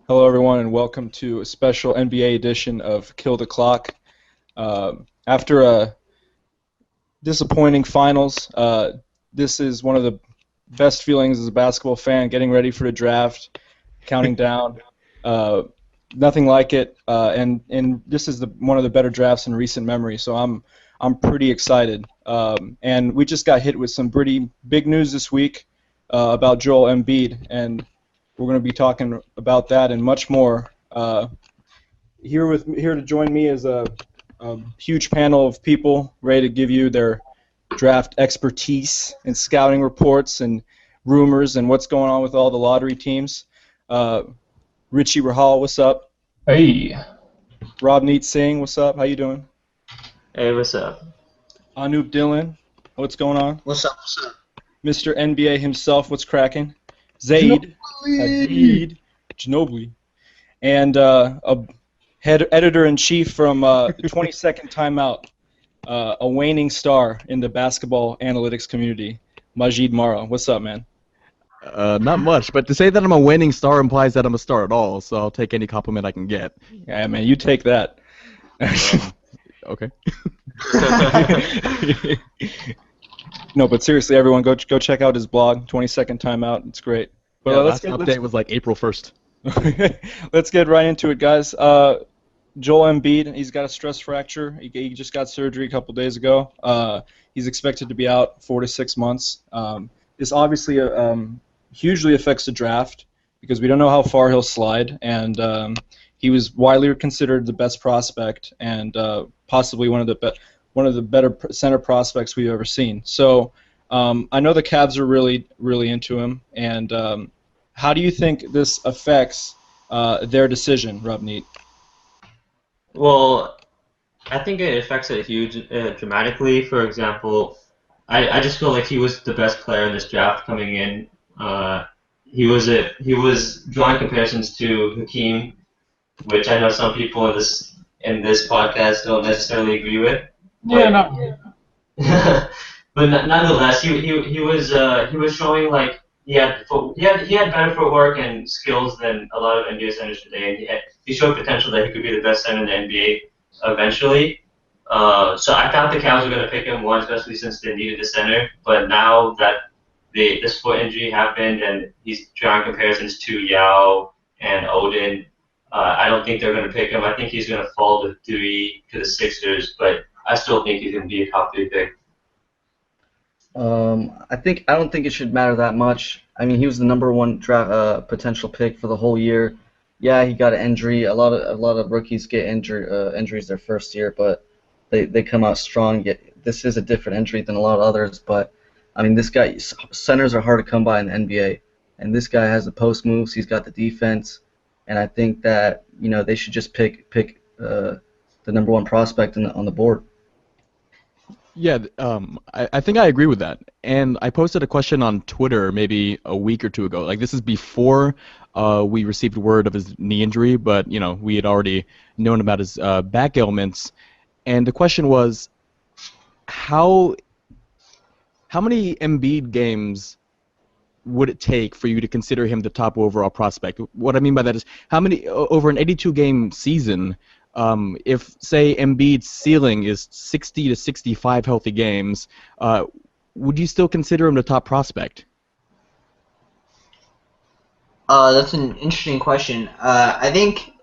Hello, everyone, and welcome to a special NBA edition of Kill the Clock. After a disappointing finals, this is one of the best feelings as a basketball fan, getting ready for the draft, counting down. Uh, Nothing like it, and this is one of the better drafts in recent memory, so I'm pretty excited. And we just got hit with some pretty big news this week about Joel Embiid, and we're going to be talking about that and much more. Here to join me is a huge panel of people ready to give you their draft expertise and scouting reports and rumors and what's going on with all the lottery teams. Uh, Richie Rahal, what's up? Hey, Rob Neat Singh, what's up? How you doing? Hey, what's up? Anoop Dillon, what's going on? What's up? What's up? Mr. NBA himself, what's cracking? Zaid, Hadid, Ginobili, and a head editor-in-chief from the 22nd Timeout, a waning star in the basketball analytics community, Majid Mara. What's up, man? Not much, but to say that I'm a winning star implies that I'm a star at all, so I'll take any compliment I can get. Yeah, man, you take that. Okay. No, but seriously, everyone, go check out his blog, 22nd Timeout. It's great. But Yeah, last update was like April 1st. let's get right into it, guys. Joel Embiid, he's got a stress fracture. He just got surgery a couple days ago. He's expected to be out 4 to 6 months. This obviously hugely affects the draft because we don't know how far he'll slide, and he was widely considered the best prospect and possibly one of the better center prospects we've ever seen. So I know the Cavs are really into him, and how do you think this affects their decision, Rubneat? Well, I think it affects it dramatically. For example, I just feel like he was the best player in this draft coming in. He was drawing comparisons to Hakeem, which I know some people in this podcast don't necessarily agree with. yeah, But no, nonetheless, he was showing like he had better footwork and skills than a lot of NBA centers today, and he showed potential that he could be the best center in the NBA eventually. So I thought the Cavs were going to pick him one, especially since they needed a center. But now that this foot injury happened and he's drawing comparisons to Yao and Odin, I don't think they're going to pick him. I think he's going to fall to the Sixers, but I still think he's going to be a top 3 pick. I don't think it should matter that much. I mean, he was the number one draft potential pick for the whole year. Yeah, he got an injury. A lot of rookies get injuries their first year, but they come out strong. This is a different injury than a lot of others, but I mean, centers are hard to come by in the NBA, and this guy has the post moves. He's got the defense, and I think that they should just pick the number one prospect on the board. Yeah, I think I agree with that. And I posted a question on Twitter maybe a week or two ago. Like, this is before we received word of his knee injury, but, we had already known about his back ailments. And the question was, how many Embiid games would it take for you to consider him the top overall prospect? What I mean by that is, how many over an 82-game season, if, say, Embiid's ceiling is 60 to 65 healthy games, would you still consider him the top prospect? That's an interesting question. I think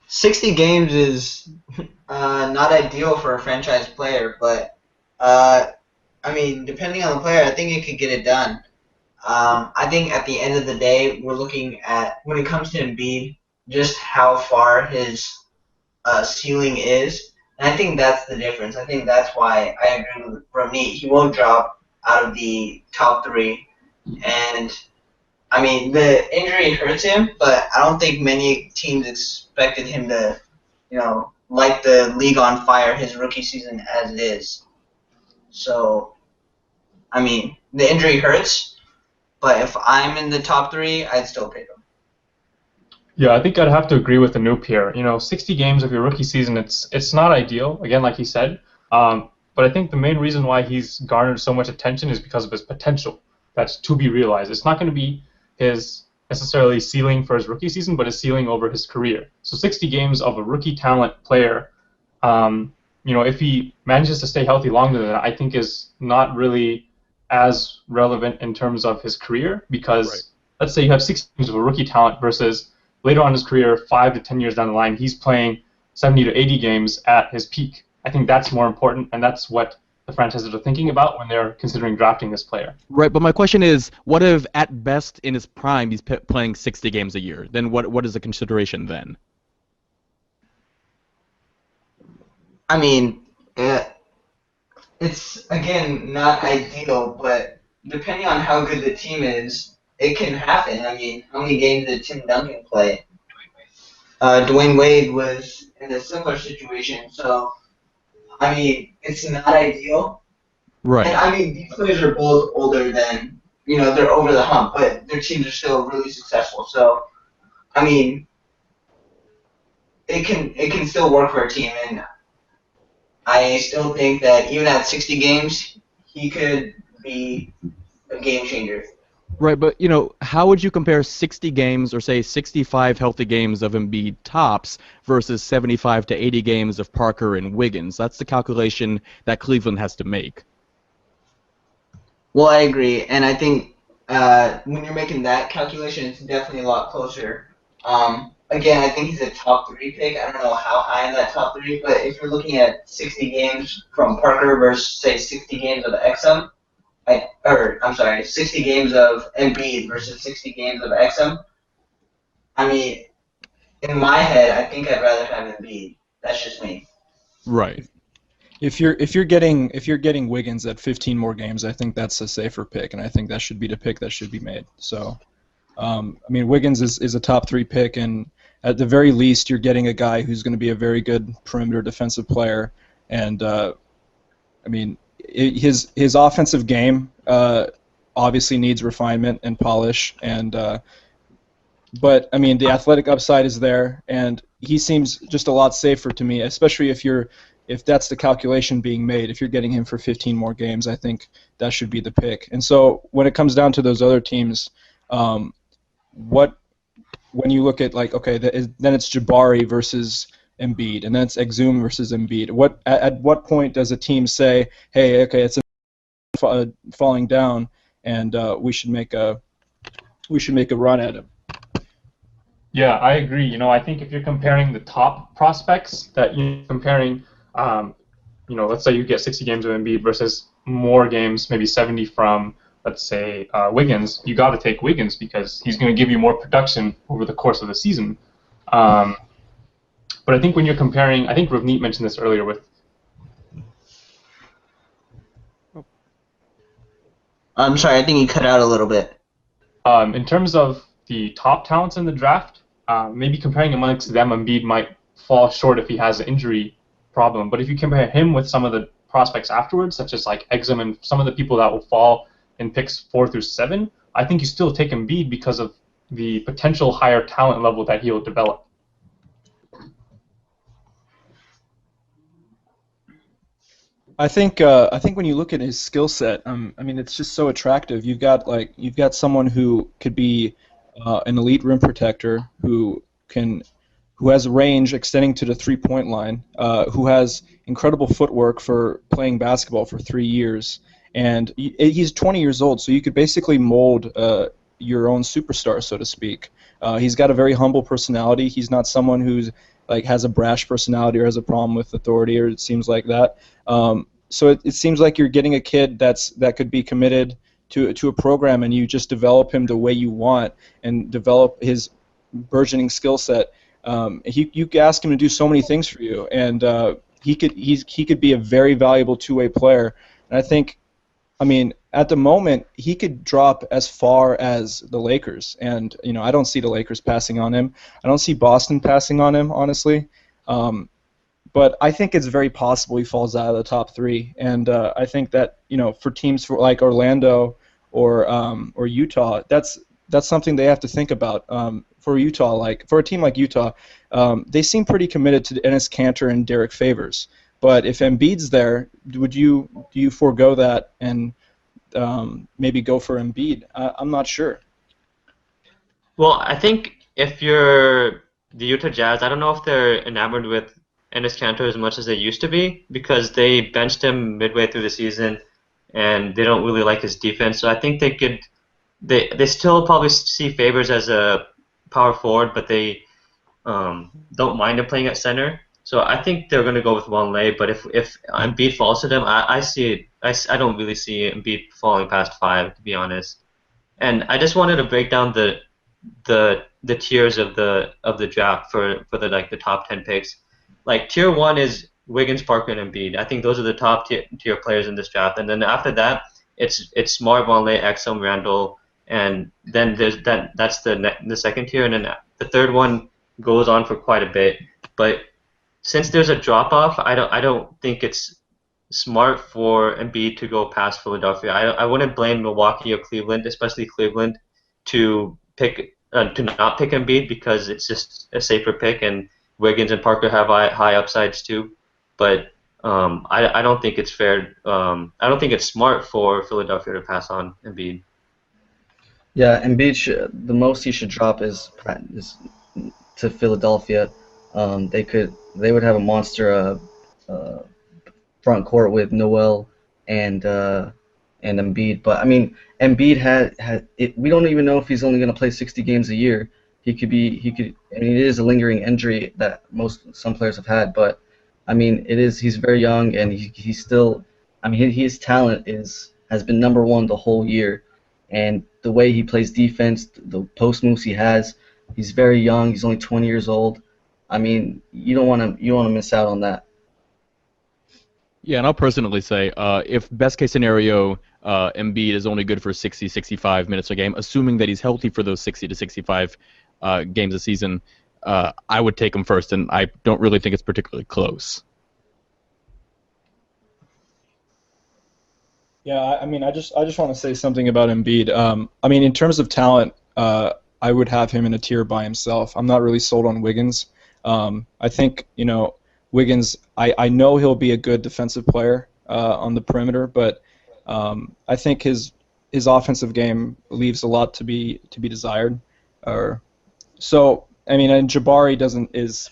60 games is not ideal for a franchise player, but I mean, depending on the player, I think it could get it done. I think at the end of the day, we're looking at, when it comes to Embiid, just how far his ceiling is, and I think that's the difference. I think that's why I agree with Ramneet. He won't drop out of the top 3, and I mean, the injury hurts him, but I don't think many teams expected him to, light the league on fire his rookie season as it is. So, I mean, the injury hurts, but if I'm in the top 3, I'd still pick him. yeah, I think I'd have to agree with Anoop here. 60 games of your rookie season, it's not ideal. Again, like he said, but I think the main reason why he's garnered so much attention is because of his potential. That's to be realized. It's not going to be his necessarily ceiling for his rookie season, but his ceiling over his career. So 60 games of a rookie talent player, if he manages to stay healthy longer than that, I think is not really as relevant in terms of his career because Right. let's say you have 60 games of a rookie talent versus later on in his career, 5 to 10 years down the line, he's playing 70 to 80 games at his peak. I think that's more important, and that's what the franchises are thinking about when they're considering drafting this player. Right, but my question is, what if at best in his prime he's playing 60 games a year? Then what is the consideration then? I mean, it's again not ideal, but depending on how good the team is, it can happen. I mean, how many games did Tim Duncan play? Dwayne Wade was in a similar situation, so I mean, it's not ideal. And Right. I mean, these players are both older than they're over the hump, but their teams are still really successful. So I mean, it can still work for a team, and I still think that even at 60 games, he could be a game changer. Right, but how would you compare 60 games or say 65 healthy games of Embiid tops versus 75 to 80 games of Parker and Wiggins? That's the calculation that Cleveland has to make. Well, I agree, and I think when you're making that calculation, it's definitely a lot closer. Again, I think he's a top 3 pick. I don't know how high in that top 3, but if you're looking at 60 games from Parker versus say 60 games of XM, I'm sorry, 60 games of Embiid versus 60 games of XM. I mean, in my head, I think I'd rather have Embiid. That's just me. Right. If you're getting Wiggins at 15 more games, I think that's a safer pick, and I think that should be the pick that should be made. So, I mean, Wiggins is a top 3 pick, and at the very least, you're getting a guy who's going to be a very good perimeter defensive player, and I mean, his offensive game obviously needs refinement and polish, and but I mean, the athletic upside is there, and he seems just a lot safer to me, especially if that's the calculation being made. If you're getting him for 15 more games, I think that should be the pick. And so when it comes down to those other teams, when you look at like then it's Jabari versus Embiid, and then it's Exum versus Embiid. At what point does a team say, hey, okay, it's falling down, and we should make a run at him? Yeah, I agree. I think if you're comparing the top prospects, that you're comparing, let's say you get 60 games of Embiid versus more games, maybe 70 from, let's say, Wiggins, you got to take Wiggins because he's going to give you more production over the course of the season. But I think when you're comparing, I think Ravneet mentioned this earlier with. I'm sorry, I think you cut out a little bit. In terms of the top talents in the draft, maybe comparing amongst them, Embiid might fall short if he has an injury problem. But if you compare him with some of the prospects afterwards, such as like Exum and some of the people that will fall in picks 4 through 7, I think you still take Embiid because of the potential higher talent level that he'll develop. I think when you look at his skill set, I mean, it's just so attractive. You've got someone who could be an elite rim protector who has range extending to the 3-point line, who has incredible footwork for playing basketball for 3 years, and he's 20 years old, so you could basically mold your own superstar, so to speak. He's got a very humble personality. He's not someone who's like has a brash personality or has a problem with authority, or it seems like that. So it seems like you're getting a kid that could be committed to a program, and you just develop him the way you want and develop his burgeoning skill set. You could ask him to do so many things for you, and he could be a very valuable two-way player. And I think, I mean, at the moment, he could drop as far as the Lakers, and I don't see the Lakers passing on him. I don't see Boston passing on him, honestly. But I think it's very possible he falls out of the top 3, and I think that for teams like Orlando or Utah, that's something they have to think about. For Utah, for a team like Utah, they seem pretty committed to Enes Kanter and Derek Favors. But if Embiid's there, do you forego that and maybe go for Embiid? I'm not sure. Well, I think if you're the Utah Jazz, I don't know if they're enamored with Enes Kanter as much as they used to be because they benched him midway through the season, and they don't really like his defense. So I think they still probably see Favors as a power forward, but they don't mind him playing at center. So I think they're going to go with Lay. But if Embiid falls to them, I see it. I don't really see Embiid falling past 5, to be honest. And I just wanted to break down the tiers of the draft for the like the top 10 picks. Like tier 1 is Wiggins, Parker, and Embiid. I think those are the top tier players in this draft. And then after that, it's Smart, Vonleh, Exum, Randall, and then there's that's the second tier, and then the third one goes on for quite a bit. But since there's a drop off, I don't think it's smart for Embiid to go past Philadelphia. I wouldn't blame Milwaukee or Cleveland, especially Cleveland, to not pick Embiid because it's just a safer pick, and Wiggins and Parker have high upsides too. But I don't think it's fair. I don't think it's smart for Philadelphia to pass on Embiid. Yeah, Embiid the most he should drop is to Philadelphia. They would have a monster uh, front court with Noel and Embiid. But I mean, Embiid had it, we don't even know if he's only going to play 60 games a year. He could. I mean, it is a lingering injury that some players have had, but I mean, he's very young and he's still. I mean, his talent has been number one the whole year, and the way he plays defense, the post moves he has, he's very young. He's only 20 years old. I mean, you don't want to miss out on that. Yeah, and I'll personally say, if best case scenario, Embiid is only good for 60, 65 minutes a game, assuming that he's healthy for those 60 to 65 games a season, I would take him first, and I don't really think it's particularly close. Yeah, I mean, I just want to say something about Embiid. I mean, in terms of talent, I would have him in a tier by himself. I'm not really sold on Wiggins. I think Wiggins. I know he'll be a good defensive player on the perimeter, but I think his offensive game leaves a lot to be desired. Or so I mean, and Jabari is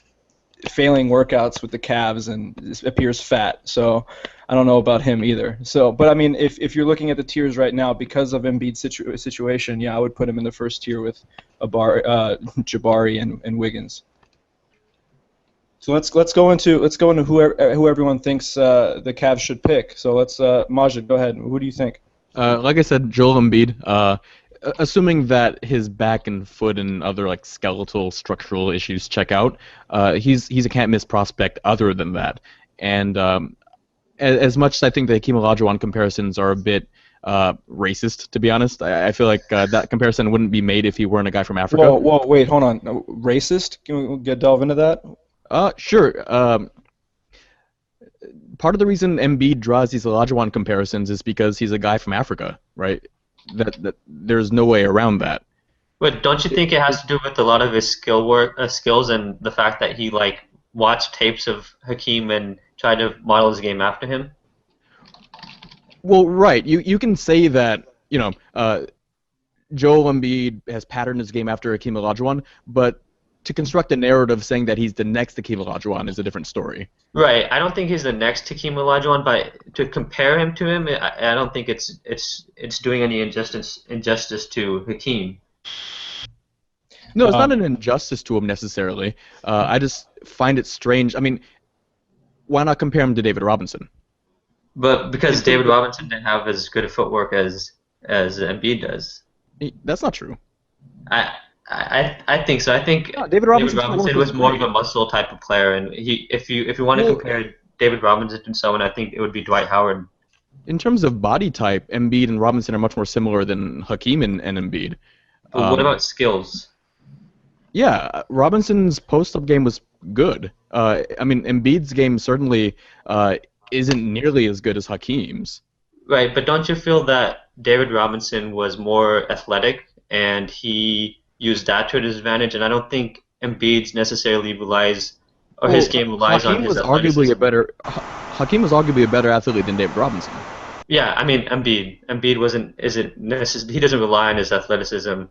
failing workouts with the Cavs and appears fat. So I don't know about him either. So, but I mean, if you're looking at the tiers right now because of Embiid's situation, yeah, I would put him in the first tier with Jabari and Wiggins. So let's go into who everyone thinks the Cavs should pick. So let's Majid, go ahead. Who do you think? Like I said, Joel Embiid. Assuming that his back and foot and other like skeletal structural issues check out, he's a can't miss prospect. Other than that, and as much as I think the Hakeem Olajuwon comparisons are a bit racist, to be honest, I feel like that comparison wouldn't be made if he weren't a guy from Africa. Whoa, wait, hold on. No, racist? Can we delve into that? Sure. Part of the reason Embiid draws these Olajuwon comparisons is because he's a guy from Africa, right? That there's no way around that. But don't you think it has to do with a lot of his skills, and the fact that he like watched tapes of Hakeem and tried to model his game after him? Well, right. You can say that, Joel Embiid has patterned his game after Hakeem Olajuwon, but to construct a narrative saying that he's the next Hakeem Olajuwon is a different story. Right. I don't think he's the next Hakeem Olajuwon, but to compare him to him, I don't think it's doing any injustice to Hakeem. No, it's not an injustice to him necessarily. I just find it strange. I mean, why not compare him to David Robinson? But because David Robinson didn't have as good a footwork as Embiid does. That's not true. I think so. I think No, David Robinson was more of a muscle type of player, and if you want to compare David Robinson to someone, I think it would be Dwight Howard. In terms of body type, Embiid and Robinson are much more similar than Hakeem and Embiid. But what about skills? Yeah, Robinson's post-up game was good. I mean, Embiid's game certainly isn't nearly as good as Hakeem's. Right, but don't you feel that David Robinson was more athletic and he used that to his advantage? And I don't think Embiid's necessarily his game relies on his athleticism. Hakeem was arguably a better athlete than David Robinson. Yeah, I mean Embiid he doesn't rely on his athleticism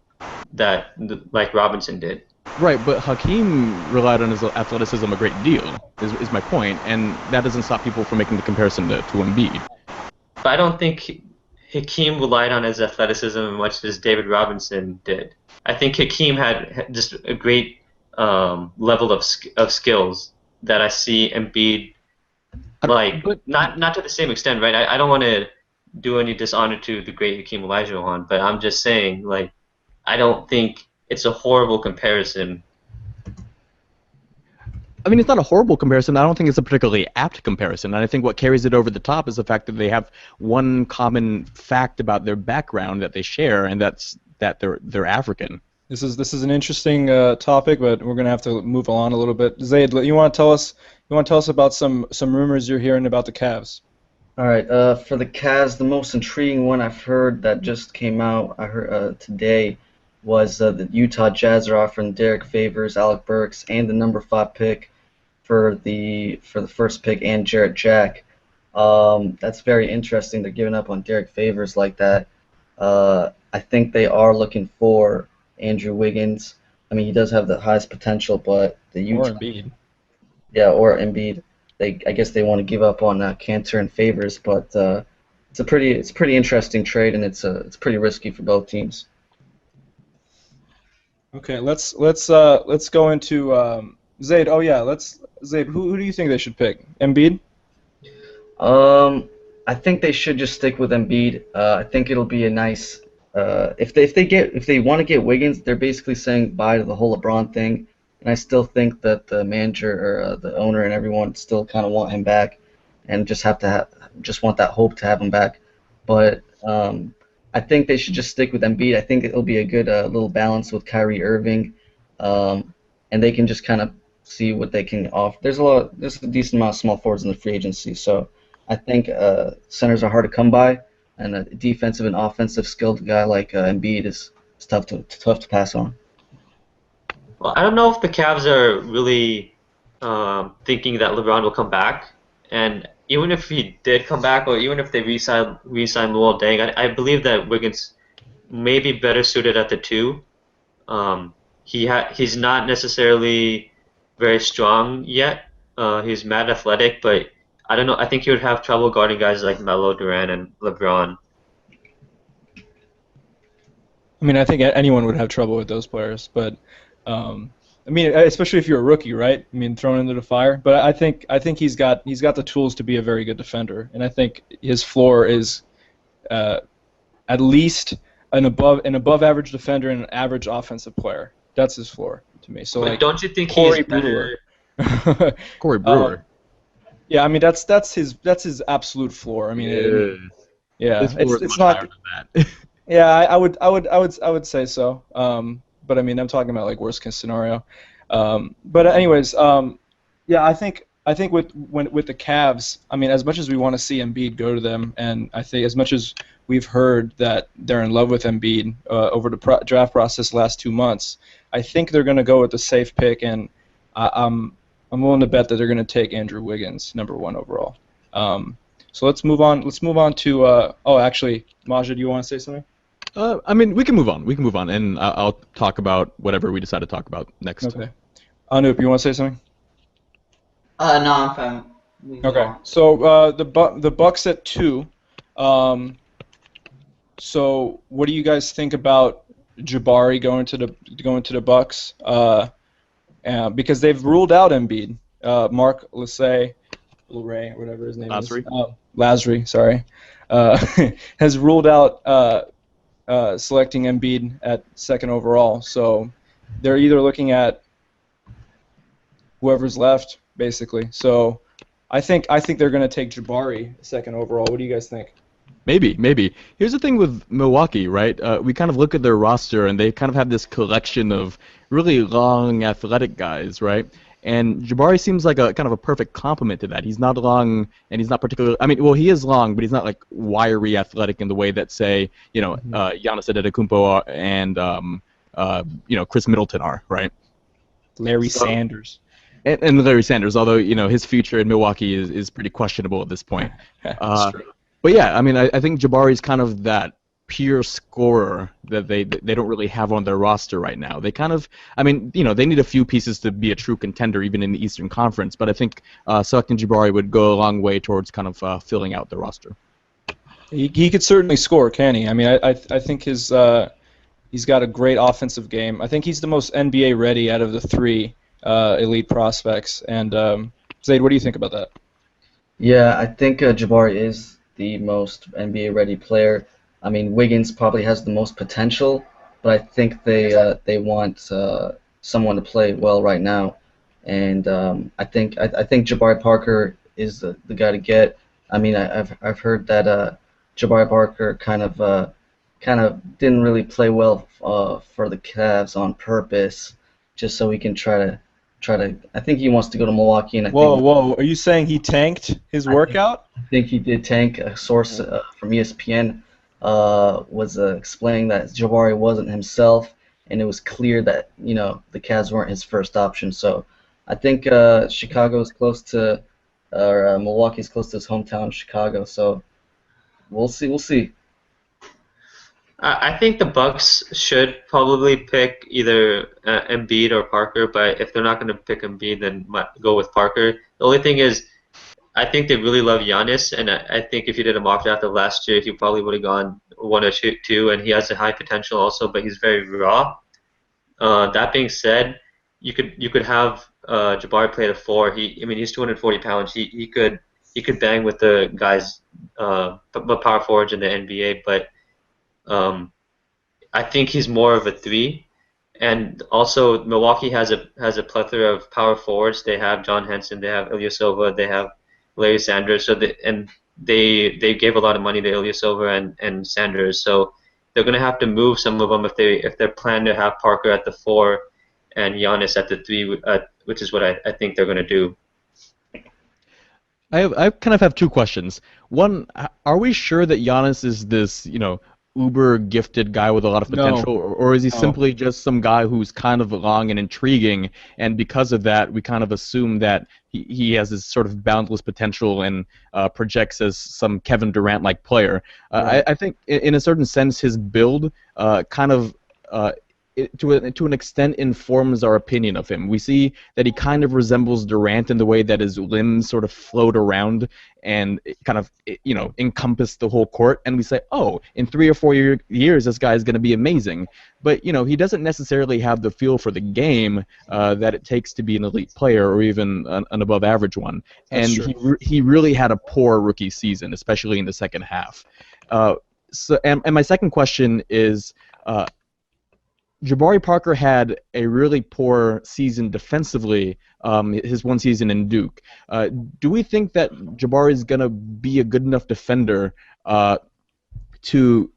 that like Robinson did. Right, but Hakeem relied on his athleticism a great deal, is my point, and that doesn't stop people from making the comparison to Embiid. But I don't think Hakeem relied on his athleticism as much as David Robinson did. I think Hakeem had just a great level of skills that I see Embiid like But not to the same extent, right? I don't want to do any dishonor to the great Hakeem Olajuwon, but I'm just saying like I don't think it's a horrible comparison. I mean, it's not a horrible comparison. I don't think it's a particularly apt comparison. And I think what carries it over the top is the fact that they have one common fact about their background that they share, and that's that they're African. This is an interesting topic, but we're gonna have to move on a little bit. Zaid, you want to tell us about some rumors you're hearing about the Cavs? All right, for the Cavs, the most intriguing one I've heard that just came out, I heard today, was the Utah Jazz are offering Derek Favors, Alec Burks, and the number 5 pick for the first pick and Jarrett Jack. That's very interesting. They're giving up on Derek Favors like that. I think they are looking for Andrew Wiggins. I mean, he does have the highest potential, but the Or Utah, Embiid? yeah, or Embiid. I guess they want to give up on Cantor and Favors, but it's a pretty interesting trade, and it's pretty risky for both teams. Okay, let's go into Zaid. Oh yeah, let's Zaid. Who do you think they should pick? Embiid? I think they should just stick with Embiid. I think it'll be a nice if they want to get Wiggins, they're basically saying bye to the whole LeBron thing, and I still think that the manager or the owner and everyone still kind of want him back, and just want that hope to have him back. But I think they should just stick with Embiid. I think it'll be a good little balance with Kyrie Irving, and they can just kind of see what they can offer. There's a decent amount of small forwards in the free agency, so I think centers are hard to come by, and a defensive and offensive skilled guy like Embiid is tough to pass on. Well, I don't know if the Cavs are really thinking that LeBron will come back, and even if he did come back, or even if they re-sign Luol Deng, I believe that Wiggins may be better suited at the two. He's not necessarily very strong yet. He's mad athletic, but I don't know. I think he would have trouble guarding guys like Melo, Durant, and LeBron. I mean, I think anyone would have trouble with those players, but I mean, especially if you're a rookie, right? I mean, thrown into the fire. But I think he's got the tools to be a very good defender, and I think his floor is uh, at least an above average defender and an average offensive player. That's his floor to me. So But like don't you think Corey he's Brewer. better? Corey Brewer. Yeah, I mean that's his absolute floor. I mean, yeah, His floor is it's much not. higher than that. Yeah, I would say so. But I mean, I'm talking about like worst case scenario. But anyways, yeah, I think with the Cavs, I mean, as much as we want to see Embiid go to them, and I think as much as we've heard that they're in love with Embiid over the draft process last 2 months, I think they're going to go with the safe pick, and I'm willing to bet that they're going to take Andrew Wiggins, number 1 overall. So let's move on. Let's move on to. Oh, actually, Maja, do you want to say something? I mean, we can move on. We can move on, and I'll talk about whatever we decide to talk about next. Okay. Anoop, you want to say something? No, I'm fine. We can go Okay. on. So the Bucks at 2. So what do you guys think about Jabari going to the Bucks? Because they've ruled out Embiid. Mark Luray, whatever his name Lasry. is. Lasry, sorry. Has ruled out selecting Embiid at 2nd overall. So they're either looking at whoever's left, basically. So I think they're going to take Jabari 2nd overall. What do you guys think? Maybe. Here's the thing with Milwaukee, right? We kind of look at their roster, and they kind of have this collection of really long, athletic guys, right? And Jabari seems like a kind of a perfect complement to that. He's not long, and he's not particularly. I mean, well, he is long, but he's not like wiry, athletic in the way that, say, Giannis Antetokounmpo and Chris Middleton are, right? Larry So- Sanders. And Larry Sanders, although his future in Milwaukee is pretty questionable at this point. That's true. But yeah, I mean, I think Jabari's kind of that pure scorer that they don't really have on their roster right now. They kind of, I mean, they need a few pieces to be a true contender even in the Eastern Conference. But I think selecting Jabari would go a long way towards kind of filling out the roster. He could certainly score, can he? I mean, I think he's got a great offensive game. I think he's the most NBA ready out of the three elite prospects. And Zaid, what do you think about that? Yeah, I think Jabari is the most NBA ready player. I mean, Wiggins probably has the most potential, but I think they want someone to play well right now, and I think Jabari Parker is the guy to get. I mean, I've heard that Jabari Parker kind of didn't really play well for the Cavs on purpose, just so he can try to. I think he wants to go to Milwaukee, and I Whoa, think. whoa! Are you saying he tanked his workout? I think he did tank. A source from ESPN was explaining that Jabari wasn't himself, and it was clear that the Cavs weren't his first option. So I think Chicago is close to, or Milwaukee's close to his hometown, Chicago. So we'll see. We'll see. I think the Bucks should probably pick either Embiid or Parker, but if they're not going to pick Embiid, then go with Parker. The only thing is, I think they really love Giannis, and I think if you did a mock draft of last year, he probably would have gone one or two, and he has a high potential also, but he's very raw. That being said, you could have Jabari play the four. He's 240 pounds. He could bang with the guys, the power forwards in the NBA, but I think he's more of a three. And also, Milwaukee has a plethora of power forwards. They have John Henson, they have Ilyasova, they have Larry Sanders. They gave a lot of money to Ilyasova and Sanders. So they're going to have to move some of them if they plan to have Parker at the four and Giannis at the three, which is what I think they're going to do. I kind of have two questions. One, are we sure that Giannis is this, uber gifted guy with a lot of No. potential, or is he No. simply just some guy who's kind of long and intriguing, and because of that, we kind of assume that he has this sort of boundless potential and projects as some Kevin Durant-like player? Right. I think, in a certain sense, his build kind of to an extent informs our opinion of him. We see that he kind of resembles Durant in the way that his limbs sort of float around and kind of encompass the whole court, and we say, oh, in 3 or 4 years this guy is going to be amazing. But he doesn't necessarily have the feel for the game that it takes to be an elite player or even an above average one. That's And true. he really had a poor rookie season, especially in the second half. And my second question is, Jabari Parker had a really poor season defensively, his one season in Duke. Do we think that Jabari is going to be a good enough defender to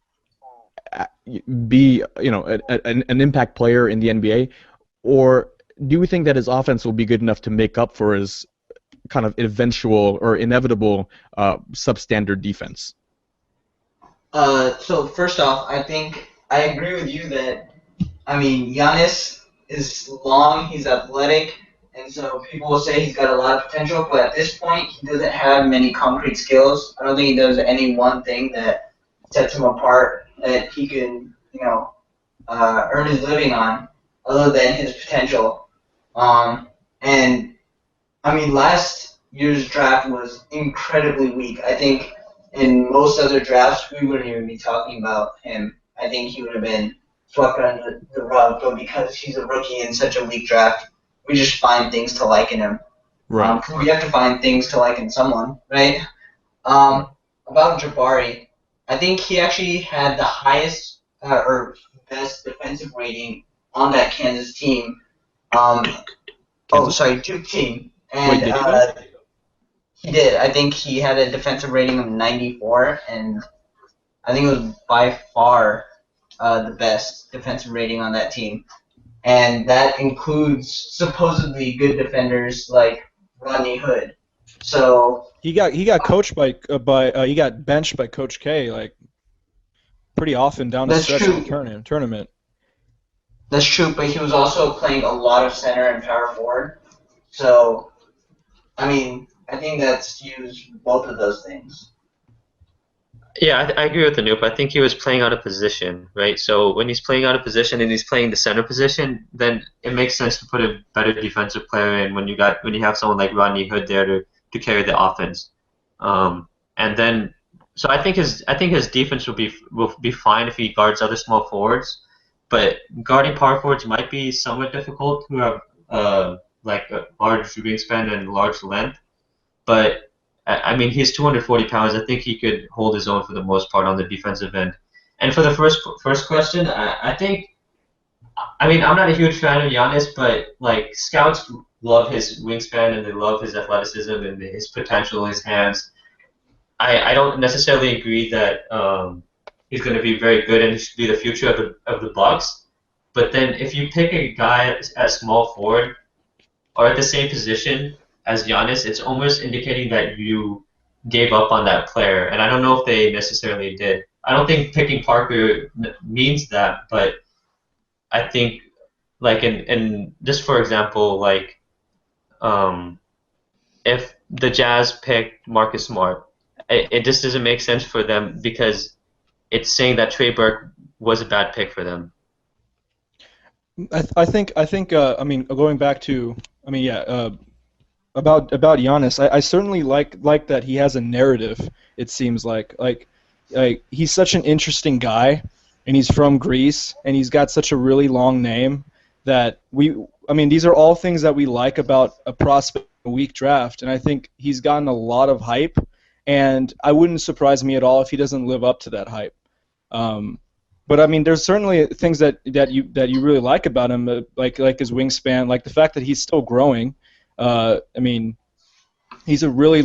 be, an impact player in the NBA, or do we think that his offense will be good enough to make up for his kind of eventual or inevitable substandard defense? So first off, I think I agree with you that Giannis is long, he's athletic, and so people will say he's got a lot of potential, but at this point, he doesn't have many concrete skills. I don't think he does any one thing that sets him apart that he can, earn his living on, other than his potential. And last year's draft was incredibly weak. I think in most other drafts, we wouldn't even be talking about him. I think he would have been swept under the rug, but because he's a rookie in such a weak draft, we just find things to like in him. Right. We have to find things to like in someone, right? About Jabari, I think he actually had the highest or best defensive rating on that Kansas team. Duke team. And Wait, did he though? he did. I think he had a defensive rating of 94, and I think it was by far the best defensive rating on that team. And that includes supposedly good defenders like Rodney Hood. So He got coached by he got benched by Coach K like pretty often down the That's stretch true. of the tournament. that's true, but he was also playing a lot of center and power forward. So, I think that skews both of those things. Yeah, I agree with Anoop. I think he was playing out of position, right? So when he's playing out of position and he's playing the center position, then it makes sense to put a better defensive player in when you have someone like Rodney Hood there to carry the offense. And then, so I think his defense will be fine if he guards other small forwards, but guarding power forwards might be somewhat difficult who have like a large wingspan and large length. But I mean, he's 240 pounds. I think he could hold his own for the most part on the defensive end. And for the first question, I think I mean I'm not a huge fan of Giannis, but like scouts love his wingspan and they love his athleticism and his potential in his hands. I don't necessarily agree that he's going to be very good and he should be the future of the Bucks. But then if you pick a guy at small forward or at the same position as Giannis, it's almost indicating that you gave up on that player. And I don't know if they necessarily did. I don't think picking Parker means that, but I think like in just for example, like um, if the Jazz picked Marcus Smart, it just doesn't make sense for them because it's saying that Trey Burke was a bad pick for them. I mean, going back to, I mean, yeah, about Giannis, I certainly like that he has a narrative. It seems like he's such an interesting guy, and he's from Greece, and he's got such a really long name that I mean, these are all things that we like about a prospect week draft, and I think he's gotten a lot of hype, and I wouldn't surprise me at all if he doesn't live up to that hype. Um, but I mean, there's certainly things that you really like about him, like his wingspan, like the fact that he's still growing. I mean, he's a really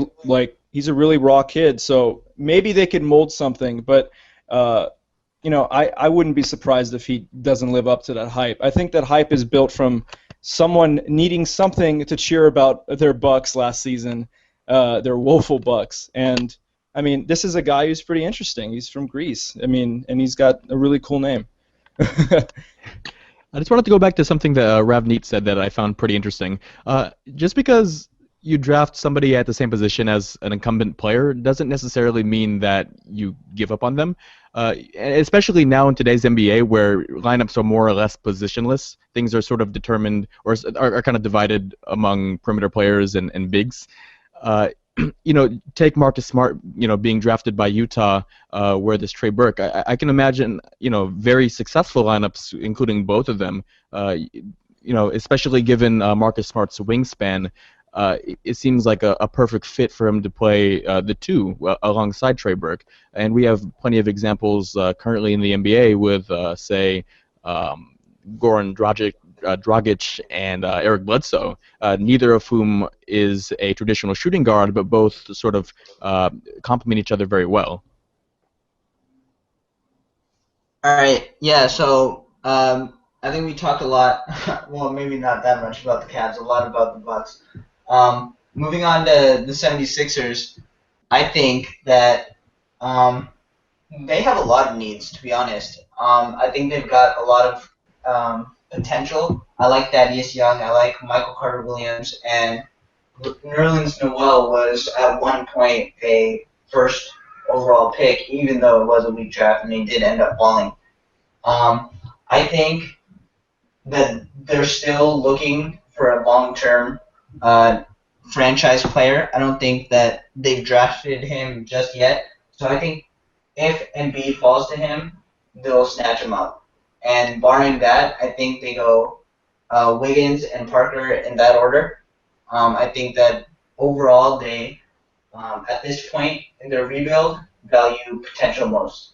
raw kid, so maybe they could mold something, but uh, I wouldn't be surprised if he doesn't live up to that hype. I think that hype is built from someone needing something to cheer about their Bucks last season, their woeful Bucks, and I mean, this is a guy who's pretty interesting. He's from Greece. I mean, and he's got a really cool name. I just wanted to go back to something that Ravneet said that I found pretty interesting. Just because you draft somebody at the same position as an incumbent player doesn't necessarily mean that you give up on them. Especially now in today's NBA, where lineups are more or less positionless, things are sort of determined or are kind of divided among perimeter players and bigs. Uh, take Marcus Smart, being drafted by Utah, where this Trey Burke. I can imagine, very successful lineups, including both of them. Especially given Marcus Smart's wingspan, it seems like a perfect fit for him to play the two alongside Trey Burke. And we have plenty of examples currently in the NBA with, say, Goran Dragic and Eric Bledsoe, neither of whom is a traditional shooting guard, but both sort of complement each other very well. All right, yeah. So I think we talked a lot. Well, maybe not that much about the Cavs. A lot about the Bucks. Moving on to the 76ers, I think that they have a lot of needs, to be honest. I think they've got a lot of potential. I like Thaddeus Young. I like Michael Carter-Williams. And Nerlens Noel was at one point a first overall pick, even though it was a weak draft, and he did end up falling. I think that they're still looking for a long-term franchise player. I don't think that they've drafted him just yet. So I think if Embiid falls to him, they'll snatch him up. And barring that, I think they go Wiggins and Parker in that order. I think that overall they, at this point in their rebuild, value potential most.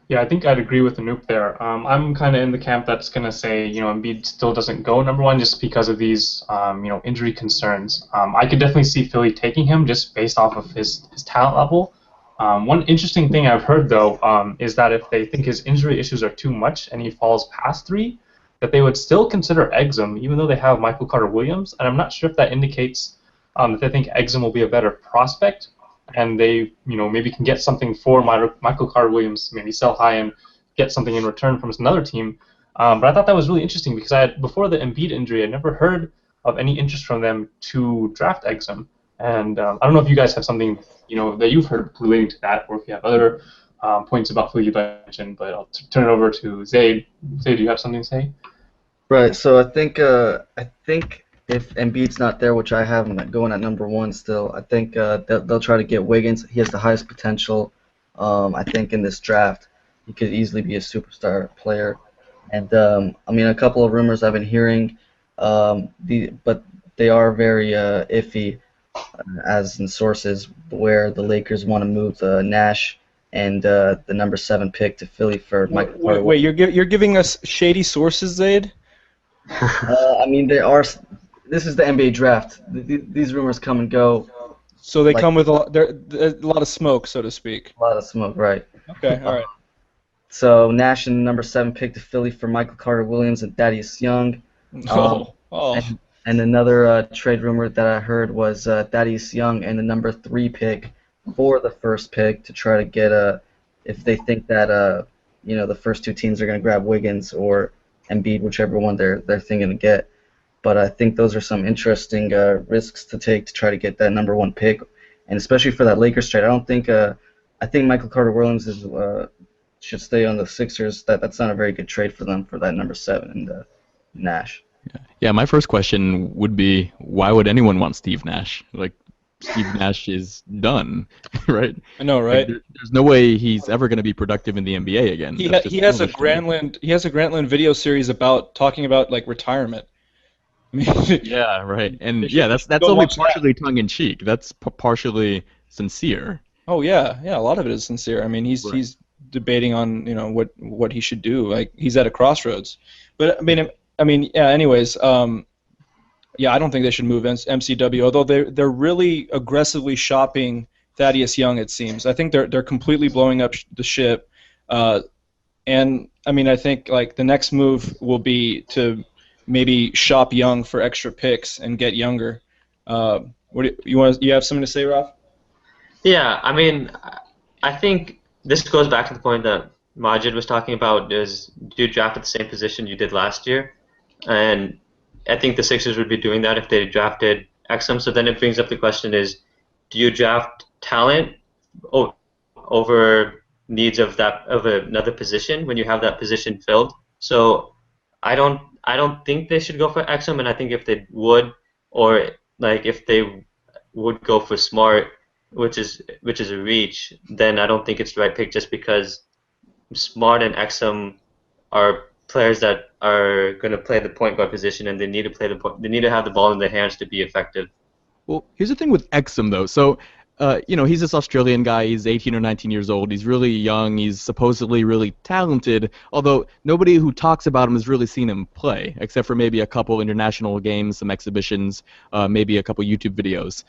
Yeah, I think I'd agree with Anoop there. I'm kind of in the camp that's going to say, Embiid still doesn't go number one just because of these, injury concerns. I could definitely see Philly taking him just based off of his talent level. One interesting thing I've heard, though, is that if they think his injury issues are too much and he falls past 3, that they would still consider Exum, even though they have Michael Carter-Williams. And I'm not sure if that indicates that they think Exum will be a better prospect, and they, maybe can get something for Michael Carter-Williams, maybe sell high and get something in return from another team. But I thought that was really interesting because before the Embiid injury, I never heard of any interest from them to draft Exum. And I don't know if you guys have something that you've heard relating to that, or if you have other points about Philly you'd like to mention. But I'll turn it over to Zaid. Zaid, do you have something to say? Right. So I think if Embiid's not there, which I have him going at number one still, I think they'll try to get Wiggins. He has the highest potential. I think in this draft, he could easily be a superstar player. And I mean, a couple of rumors I've been hearing, but they are very iffy, as in sources, where the Lakers want to move Nash and the number 7 pick to Philly for Michael Carter. Wait, you're giving us shady sources, Zaid? I mean, they are. This is the NBA draft. These rumors come and go. So they Like- come with a lot of smoke, so to speak. A lot of smoke, right? Okay, all right. So Nash and number 7 pick to Philly for Michael Carter Williams and Thaddeus Young. Oh. And another trade rumor that I heard was Thaddeus Young and the number 3 pick for the first pick to try to get if they think that the first two teams are going to grab Wiggins or Embiid, whichever one they're thinking to get. But I think those are some interesting risks to take to try to get that number 1 pick, and especially for that Lakers trade. I think Michael Carter Williams should stay on the Sixers. That's not a very good trade for them for that number 7 and Nash. Yeah, my first question would be, why would anyone want Steve Nash? Like, Steve Nash is done, right? I know, right? Like, there's no way he's ever going to be productive in the NBA again. He That's just has a foolish to me. Grantland video series talking about like retirement. I mean, Yeah, right. And They should- yeah, they that's should go only watch that. partially tongue in cheek. That's partially sincere. oh yeah, a lot of it is sincere. I mean, he's Right. he's debating on what he should do. Like he's at a crossroads. But yeah. Anyways, yeah, I don't think they should move MCW. Although they're really aggressively shopping Thaddeus Young. It seems. I think they're completely blowing up the ship. And I mean, I think like the next move will be to maybe shop Young for extra picks and get younger. You have something to say, Ralph? Yeah, I mean, I think this goes back to the point that Majid was talking about, is do you draft at the same position you did last year? And I think the Sixers would be doing that if they drafted Exum. So then it brings up the question is, do you draft talent over needs of another position when you have that position filled? So I don't think they should go for Exum, and I think if they would, or like if they would go for Smart, which is a reach, then I don't think it's the right pick, just because Smart and Exum are players that are going to play the point guard position, and they need to they need to have the ball in their hands to be effective. Well, here's the thing with Exum, though. So, he's this Australian guy. He's 18 or 19 years old. He's really young. He's supposedly really talented, although nobody who talks about him has really seen him play, except for maybe a couple international games, some exhibitions, maybe a couple YouTube videos.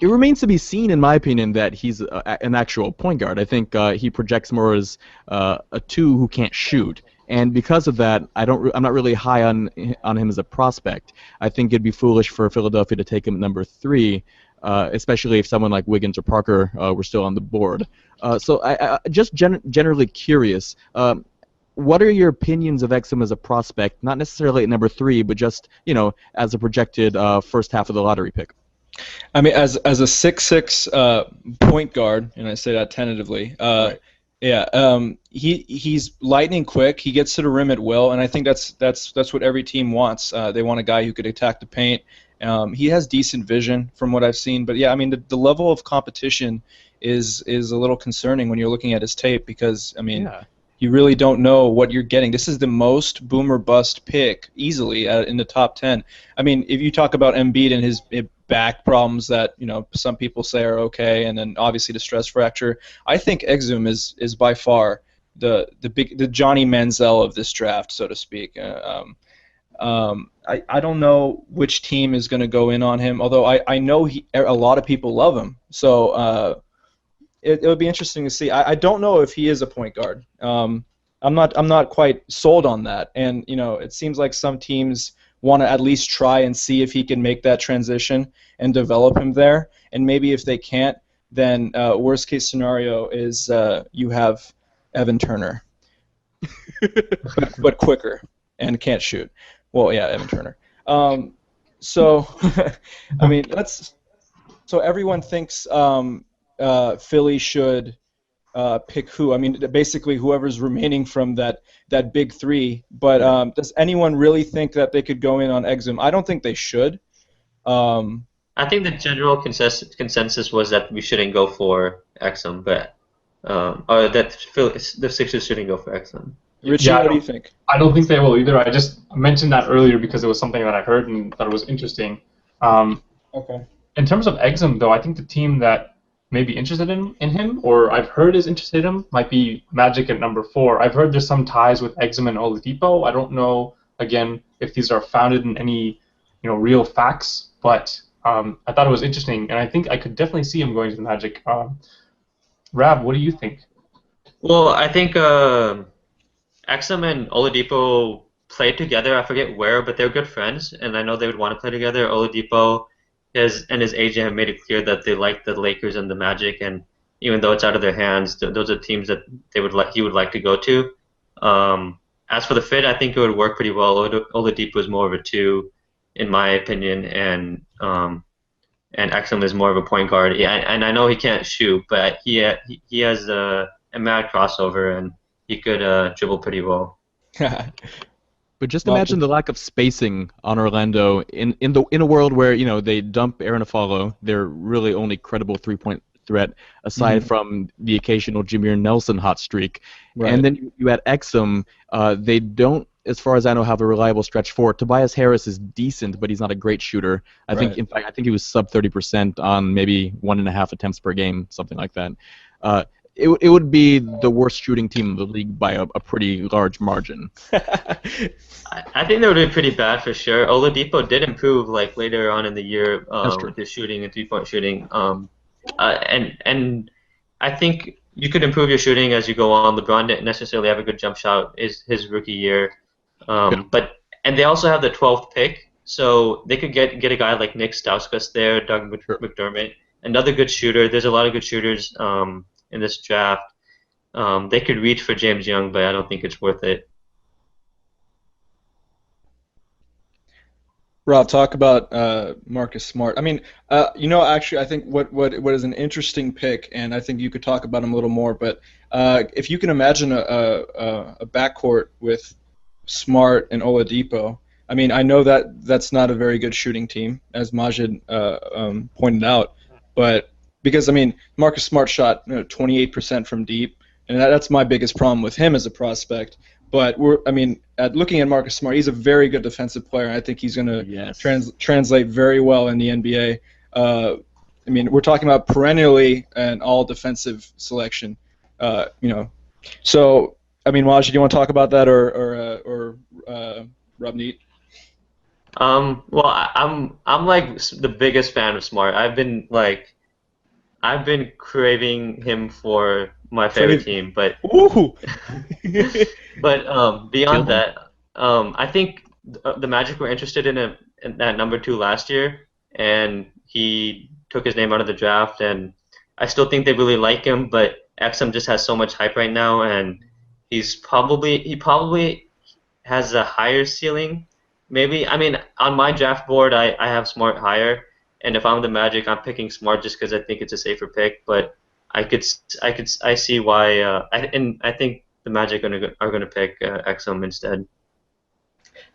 It remains to be seen, in my opinion, that he's an actual point guard. I think he projects more as a 2 who can't shoot. And because of that, I'm not really high on him as a prospect. I think it'd be foolish for Philadelphia to take him at number 3, especially if someone like Wiggins or Parker were still on the board. So I just generally curious, what are your opinions of Exum as a prospect? Not necessarily at number 3, but just as a projected first half of the lottery pick. I mean, as a 6'6" point guard, and I say that tentatively. Right. Yeah, he's lightning quick. He gets to the rim at will, and I think that's what every team wants. They want a guy who could attack the paint. He has decent vision from what I've seen, but yeah, I mean the level of competition is a little concerning when you're looking at his tape, because I mean you really don't know what you're getting. This is the most boom or bust pick easily in the top 10. I mean, if you talk about Embiid and his back problems that some people say are okay, and then obviously the stress fracture, I think Exum is by far the Johnny Manziel of this draft, so to speak. I don't know which team is going to go in on him, although I know a lot of people love him. So it would be interesting to see. I don't know if he is a point guard. I'm not quite sold on that, and it seems like some teams want to at least try and see if he can make that transition and develop him there. And maybe if they can't, then worst case scenario is you have Evan Turner, but quicker and can't shoot. Well, yeah, Evan Turner. So, I mean, let's. So everyone thinks Philly should pick who. I mean, basically whoever's remaining from that big three. But does anyone really think that they could go in on Exum? I don't think they should. Um, I think the general consensus was that we shouldn't go for Exum, but or that the Sixers shouldn't go for Exum. Richie, Yeah, what do you think? I don't think they will either. I just mentioned that earlier because it was something that I heard and thought it was interesting. Um, Okay. in terms of Exum, though, I think the team that may be interested in him, or I've heard is interested in him, might be Magic at number 4. I've heard there's some ties with Exum and Oladipo. I don't know, again, if these are founded in any, real facts, but I thought it was interesting, and I think I could definitely see him going to the Magic. Rav, what do you think? Well, I think Exum and Oladipo played together. I forget where, but they're good friends, and I know they would want to play together. Oladipo and his agent have made it clear that they like the Lakers and the Magic, and even though it's out of their hands, those are teams that he would like to go to. As for the fit, I think it would work pretty well. Oladipo is more of a two, in my opinion, and Exum is more of a point guard. Yeah, and I know he can't shoot, but he has a mad crossover, and he could dribble pretty well. But just Well, imagine the lack of spacing on Orlando in a world where they dump Aaron Aflalo, their really only credible 3-point threat, aside from the occasional Jameer Nelson hot streak, Right. and then you add Exum. They don't, as far as I know, have a reliable stretch four. Tobias Harris is decent, but he's not a great shooter. I think, Right. in fact, I think he was sub 30% on maybe 1.5 attempts per game, something like that. It would be the worst shooting team in the league by a pretty large margin. I think that would be pretty bad for sure. Oladipo did improve like later on in the year That's true. with his shooting and 3-point shooting. And I think you could improve your shooting as you go on. LeBron didn't necessarily have a good jump shot his rookie year, Yeah. and they also have the 12th pick, so they could get a guy like Nick Stauskas there, Doug Sure. McDermott, another good shooter. There's a lot of good shooters in this draft. They could reach for James Young, but I don't think it's worth it. Rob, talk about Marcus Smart. I mean, actually, I think what is an interesting pick, and I think you could talk about him a little more. But if you can imagine a backcourt with Smart and Oladipo, I mean, I know that that's not a very good shooting team, as Majid pointed out. But because I mean, Marcus Smart shot 28% from deep, and that's my biggest problem with him as a prospect. But looking at Marcus Smart, he's a very good defensive player, and I think he's going to Yes. translate very well in the NBA. We're talking about perennially an all-defensive selection. So, Waj, do you want to talk about that, or Robneet? Well, I'm like the biggest fan of Smart. I've been craving him for my favorite team, but Ooh. but Kill beyond him. that, I think the Magic were interested in that number 2 last year, and he took his name out of the draft, and I still think they really like him, but Exum just has so much hype right now, and he probably has a higher ceiling. Maybe on my draft board I have Smart higher, and if I'm the Magic, I'm picking Smart just because I think it's a safer pick. But I see why. I think the Magic are gonna pick Exum instead.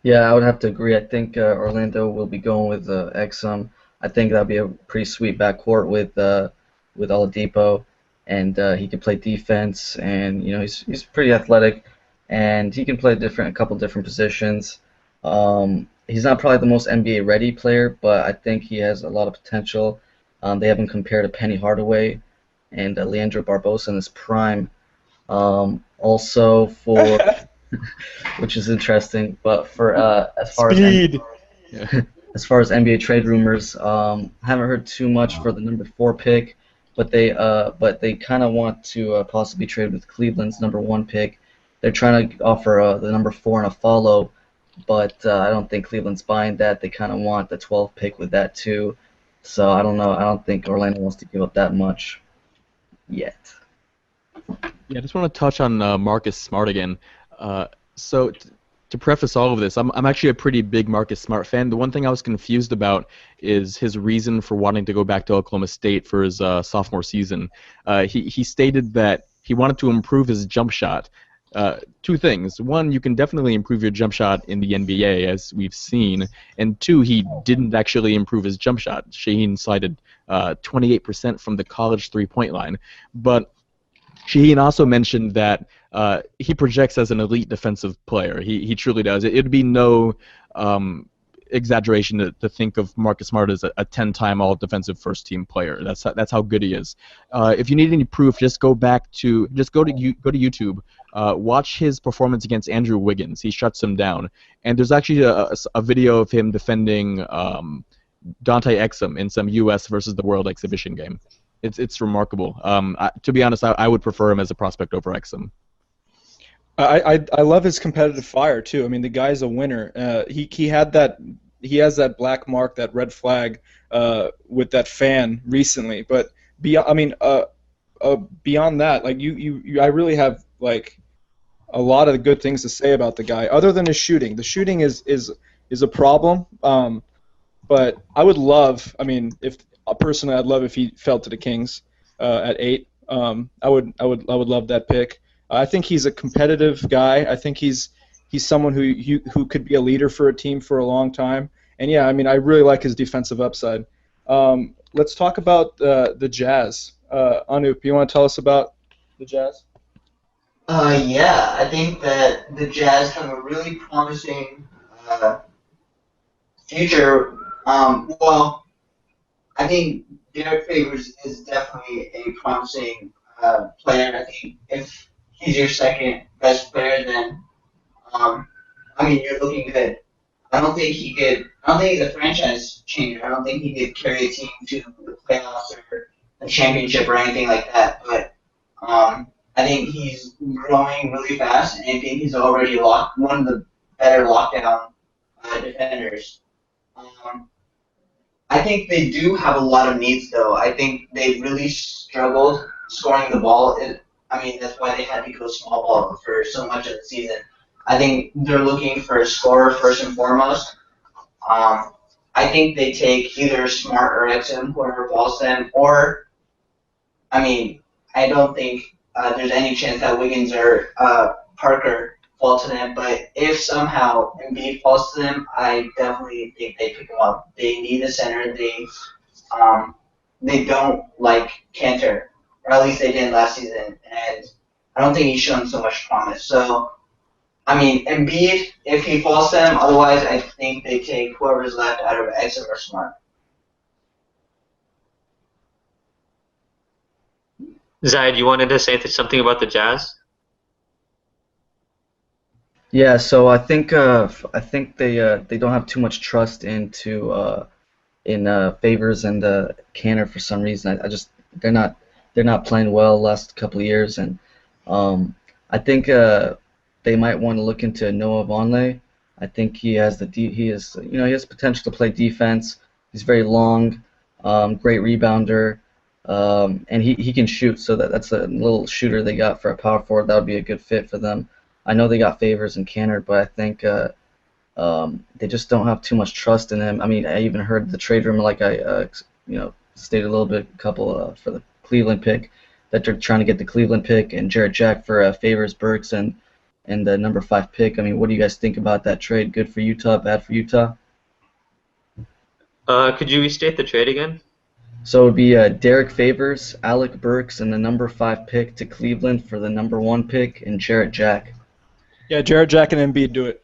Yeah, I would have to agree. I think Orlando will be going with Exum. I think that'd be a pretty sweet backcourt with Oladipo, and he can play defense, and he's pretty athletic, and he can play a couple different positions. He's not probably the most NBA ready player, but I think he has a lot of potential. They have him compared to Penny Hardaway and Leandro Barbosa in his prime. Also for which is interesting. But for Speed. as far as NBA trade rumors, haven't heard too much for the number 4 pick, but they kind of want to possibly trade with Cleveland's number 1 pick. They're trying to offer the number 4 and a follow, but I don't think Cleveland's buying that. They kind of want the 12th pick with that too. So I don't know. I don't think Orlando wants to give up that much yet. Yeah, I just want to touch on Marcus Smart again. So to preface all of this, I'm actually a pretty big Marcus Smart fan. The one thing I was confused about is his reason for wanting to go back to Oklahoma State for his sophomore season. He stated that he wanted to improve his jump shot. Two things. One, you can definitely improve your jump shot in the NBA, as we've seen. And two, he didn't actually improve his jump shot. Shaheen cited 28% from the college three-point line. But Shaheen also mentioned that he projects as an elite defensive player. He truly does. It'd be no exaggeration to think of Marcus Smart as a 10-time all-defensive first-team player. That's how good he is. If you need any proof, just go to YouTube, watch his performance against Andrew Wiggins. He shuts him down, and there's actually a video of him defending Dante Exum in some U.S. versus the World Exhibition game. It's remarkable. To be honest, I would prefer him as a prospect over Exum. I love his competitive fire too. I mean, the guy's a winner. He has that black mark, that red flag, with that fan recently. But beyond that, like I really have like a lot of good things to say about the guy. Other than his shooting, the shooting is a problem. But I would love. I mean, if personally, I'd love if he fell to the Kings at 8. I would love that pick. I think he's a competitive guy. I think he's someone who could be a leader for a team for a long time. And yeah, I mean, I really like his defensive upside. Let's talk about the Jazz. Anup, you want to tell us about the Jazz? Yeah, I think that the Jazz have a really promising future. Well, I think Derek Favors is definitely a promising player. I think if he's your second best player, then I mean you're looking good. I don't think he could. I don't think he's a franchise changer. I don't think he could carry a team to the playoffs or a championship or anything like that. But I think he's growing really fast, and I think he's already one of the better lockdown defenders. Um, I think they do have a lot of needs, though. I think they really struggled scoring the ball. I mean, that's why they had to go small ball for so much of the season. I think they're looking for a scorer first and foremost. I think they take either Smart or Exum, whoever falls to them, or, I mean, I don't think there's any chance that Wiggins or Parker fall to them, but if somehow Embiid falls to them, I definitely think they pick him up. They need a center. They don't like Cantor, or at least they didn't last season, and I don't think he's shown so much promise. So, I mean, Embiid, if he falls to them, otherwise I think they take whoever's left out of Exum or Smart. Zayed, you wanted to say something about the Jazz? Yeah, so I think they don't have too much trust into in Favors and Canner for some reason. I just they're not playing well last couple of years, and I think they might want to look into Noah Vonleh. I think he has he has potential to play defense. He's very long, great rebounder, and he can shoot. So that's a little shooter they got for a power forward. That would be a good fit for them. I know they got Favors and Canner, but I think they just don't have too much trust in him. I mean, I even heard the trade rumor, like I stated a little bit, for the Cleveland pick, that they're trying to get the Cleveland pick and Jarrett Jack for Favors, Burks, and the number 5 pick. I mean, what do you guys think about that trade? Good for Utah, bad for Utah? Could you restate the trade again? So it would be Derek Favors, Alec Burks, and the number 5 pick to Cleveland for the number 1 pick, and Jarrett Jack. Yeah, Jarrett Jack and Embiid do it.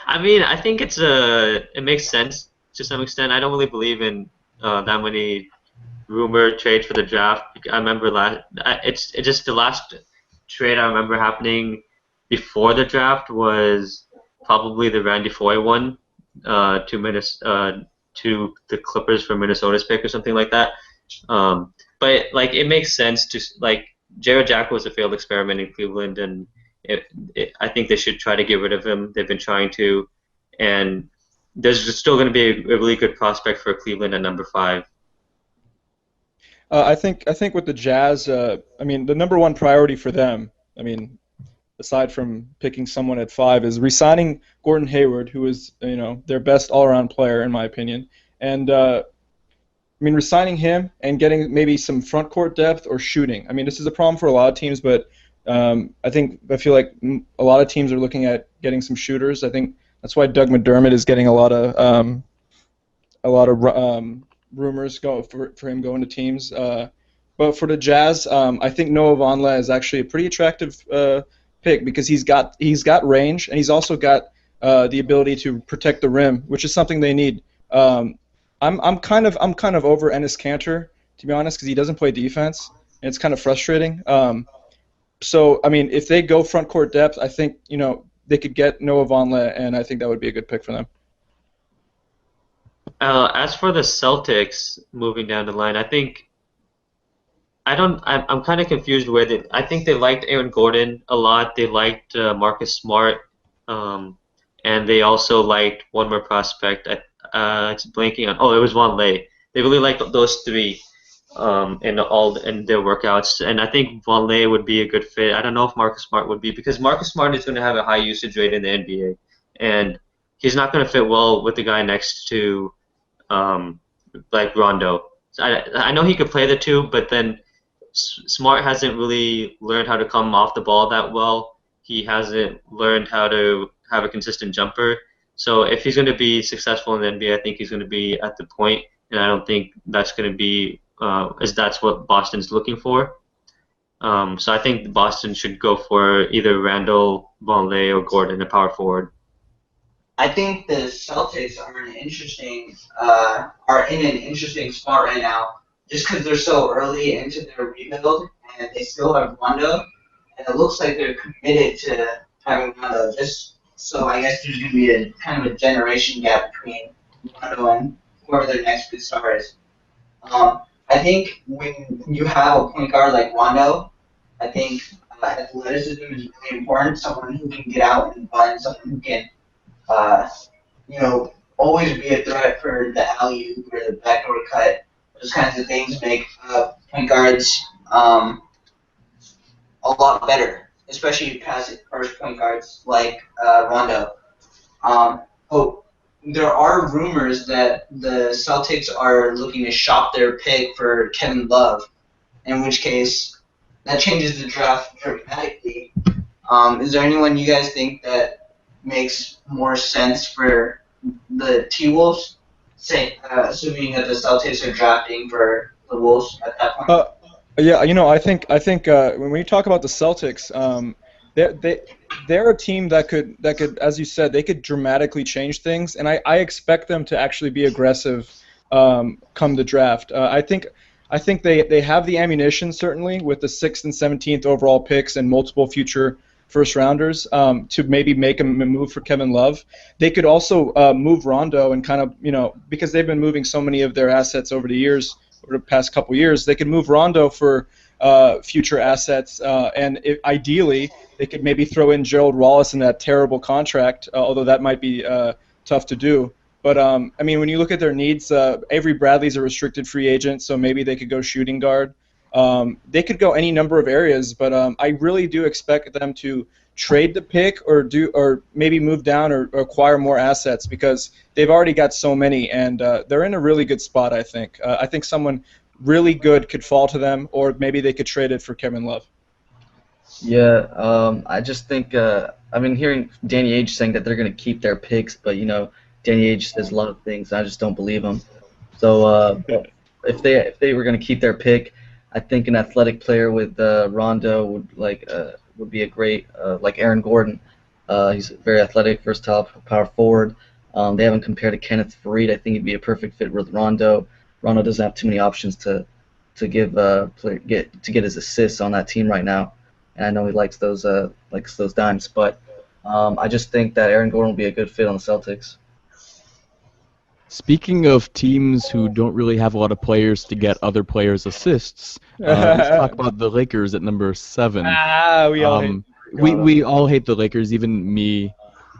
I mean, I think it makes sense to some extent. I don't really believe in that many rumor trades for the draft. I remember it's just the last trade I remember happening before the draft was probably the Randy Foye one to the Clippers for Minnesota's pick or something like that. But like it makes sense to like Jarrett Jack was a failed experiment in Cleveland, and I think they should try to get rid of him. They've been trying to, and there's still going to be a really good prospect for Cleveland at number 5. I think with the Jazz, I mean, the number 1 priority for them, I mean, aside from picking someone at 5, is resigning Gordon Hayward, who is their best all-around player in my opinion, and I mean, resigning him and getting maybe some front court depth or shooting. I mean, this is a problem for a lot of teams, but I feel like a lot of teams are looking at getting some shooters. I think that's why Doug McDermott is getting a lot of rumors for him going to teams. But for the Jazz, I think Noah Vonleh is actually a pretty attractive pick because he's got range and he's also got the ability to protect the rim, which is something they need. I'm kind of over Enes Kanter, to be honest, because he doesn't play defense, and it's kind of frustrating. So I mean, if they go front court depth, I think they could get Noah Vonleh, and I think that would be a good pick for them. As for the Celtics moving down the line, I'm kind of confused with it. I think they liked Aaron Gordon a lot. They liked Marcus Smart, and they also liked one more prospect. It's blanking on. Oh, it was Vonleh. They really liked those three in their workouts, and I think Vonleh would be a good fit. I don't know if Marcus Smart would be because Marcus Smart is going to have a high usage rate in the NBA, and he's not going to fit well with the guy next to like Rondo. So I know he could play the two, but then Smart hasn't really learned how to come off the ball that well. He hasn't learned how to have a consistent jumper. So if he's going to be successful in the NBA, I think he's going to be at the point, and I don't think that's going to be as that's what Boston's looking for. So I think Boston should go for either Randall, Vonleh, or Gordon, a power forward. I think the Celtics are in an interesting spot right now, just because they're so early into their rebuild and they still have Rondo, and it looks like they're committed to having Rondo. So I guess there's going to be a kind of a generation gap between Rondo and whoever their next good star is. I think when you have a point guard like Rondo, I think athleticism is really important. Someone who can get out and run, someone who can uh, always be a threat for the alley-oop or the backdoor cut. Those kinds of things make point guards a lot better, especially passive first point guards like Rondo. Oh, there are rumors that the Celtics are looking to shop their pick for Kevin Love, in which case that changes the draft dramatically. Is there anyone you guys think that makes more sense for the T-Wolves, assuming that the Celtics are drafting for the Wolves at that point? Yeah, I think when you talk about the Celtics, they're a team that could, as you said, they could dramatically change things, and I expect them to actually be aggressive come the draft. I think they have the ammunition certainly with the 6th and 17th overall picks and multiple future first rounders to maybe make a move for Kevin Love. They could also move Rondo and kind of because they've been moving so many of their assets over the past couple years, they could move Rondo for future assets, and ideally they could maybe throw in Gerald Wallace in that terrible contract, although that might be tough to do. But I mean, when you look at their needs, Avery Bradley's a restricted free agent, so maybe they could go shooting guard. They could go any number of areas, but I really do expect them to trade the pick or maybe move down or acquire more assets because they've already got so many, and they're in a really good spot, I think. I think someone really good could fall to them, or maybe they could trade it for Kevin Love. Yeah, I just think I've been hearing Danny Ainge saying that they're going to keep their picks, but Danny Ainge says a lot of things, and I just don't believe him. So if they were going to keep their pick, I think an athletic player with Rondo would be a great like Aaron Gordon. He's very athletic, versatile, power forward. They haven't compared to Kenneth Faried. I think he'd be a perfect fit with Rondo. Rondo doesn't have too many options to get his assists on that team right now, and I know he likes those dimes. But I just think that Aaron Gordon will be a good fit on the Celtics. Speaking of teams who don't really have a lot of players to get other players assists, let's talk about the Lakers at number 7. We all hate. We all hate the Lakers, even me,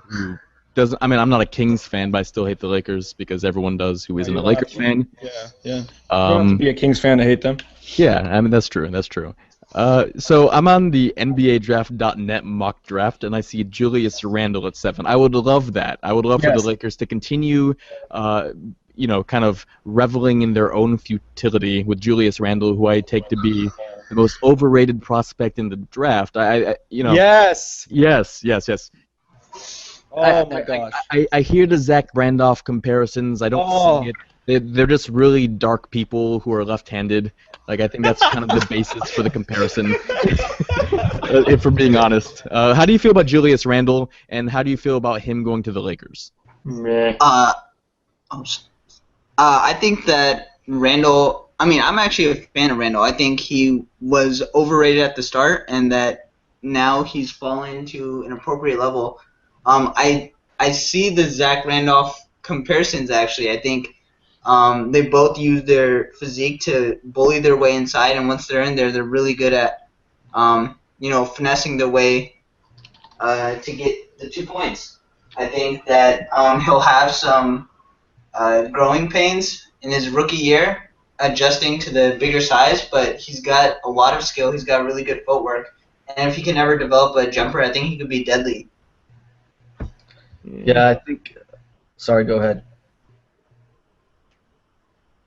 who doesn't. I mean, I'm not a Kings fan, but I still hate the Lakers because everyone does who isn't a Lakers fan. Yeah. You don't have to be a Kings fan to hate them. Yeah, I mean that's true. That's true. So I'm on the NBADraft.net mock draft, and I see Julius Randle at 7. I would love that. I would love for the Yes. Lakers to continue, kind of reveling in their own futility with Julius Randle, who I take to be the most overrated prospect in the draft. Yes. Yes, yes, yes. Oh my gosh. I hear the Zach Randolph comparisons. I don't see Oh. it. They're just really dark people who are left-handed. Like, I think that's kind of the basis for the comparison, if we're being honest. How do you feel about Julius Randle, and how do you feel about him going to the Lakers? Meh. I'm s- I think that Randall. I mean, I'm actually a fan of Randall. I think he was overrated at the start, and that now he's fallen to an appropriate level. I see the Zach Randolph comparisons. Actually, I think they both use their physique to bully their way inside, and once they're in there, they're really good at finessing their way to get the 2 points. I think that he'll have some growing pains in his rookie year, adjusting to the bigger size, but he's got a lot of skill. He's got really good footwork. And if he can ever develop a jumper, I think he could be deadly. Yeah, I think. Sorry, go ahead.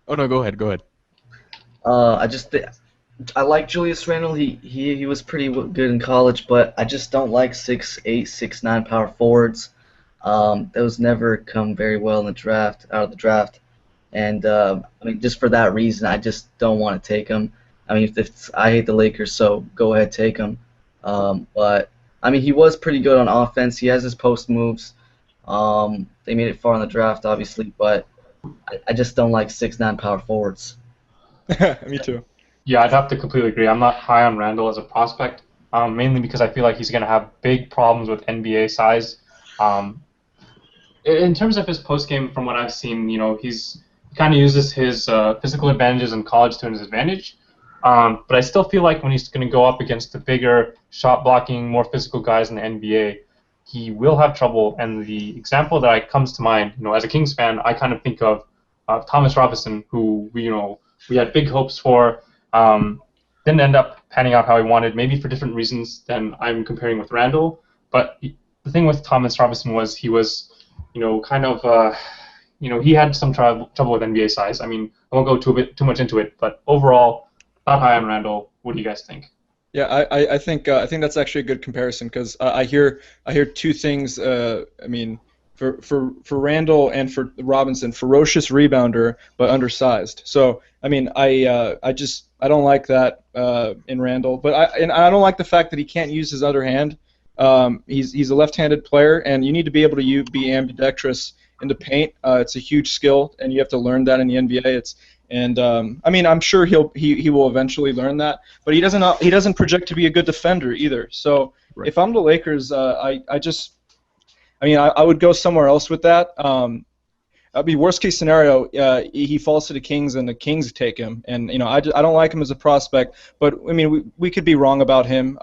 Oh no, go ahead, go ahead. I like Julius Randle. He was pretty good in college, but I just don't like 6'8", 6'9" power forwards. Those never come very well in the draft, out of the draft. And I mean, just for that reason, I just don't want to take him. I mean, I hate the Lakers, so go ahead, take him. But I mean, he was pretty good on offense. He has his post moves. They made it far in the draft, obviously, but I just don't like 6'9" power forwards. Me too. Yeah, I'd have to completely agree. I'm not high on Randall as a prospect, mainly because I feel like he's going to have big problems with NBA size. In terms of his post game, from what I've seen, he kind of uses his physical advantages in college to his advantage. But I still feel like when he's going to go up against the bigger, shot blocking, more physical guys in the NBA, he will have trouble. And the example that comes to mind, as a Kings fan, I kind of think of Thomas Robinson, who we had big hopes for. Didn't end up panning out how I wanted, maybe for different reasons than I'm comparing with Randall. But the thing with Thomas Robinson was he was, kind of, he had some trouble with NBA size. I mean, I won't go too much into it, but overall, not high on Randall. What do you guys think? Yeah, I think that's actually a good comparison because I hear two things. I mean, for Randall and for Robinson, ferocious rebounder but undersized. So I mean, I don't like that in Randall, but I don't like the fact that he can't use his other hand. He's a left-handed player, and you need to be able to be ambidextrous in the paint. It's a huge skill, and you have to learn that in the NBA. I mean, I'm sure he will eventually learn that, but he doesn't project to be a good defender either. So Right. if I'm the Lakers, I would go somewhere else with that. That'd be worst case scenario. He falls to the Kings and the Kings take him, and I don't like him as a prospect. But I mean, we could be wrong about him.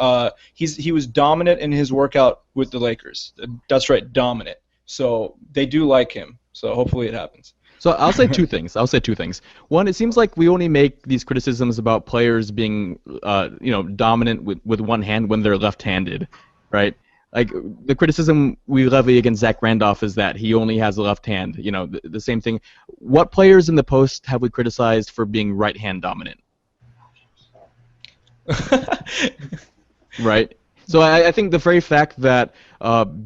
He was dominant in his workout with the Lakers. That's right, dominant. So they do like him. So hopefully it happens. So I'll say two things. One, it seems like we only make these criticisms about players being, dominant with one hand when they're left-handed, right? Like the criticism we levy against Zach Randolph is that he only has a left hand. The same thing. What players in the post have we criticized for being right-hand dominant? Right. So I think the very fact that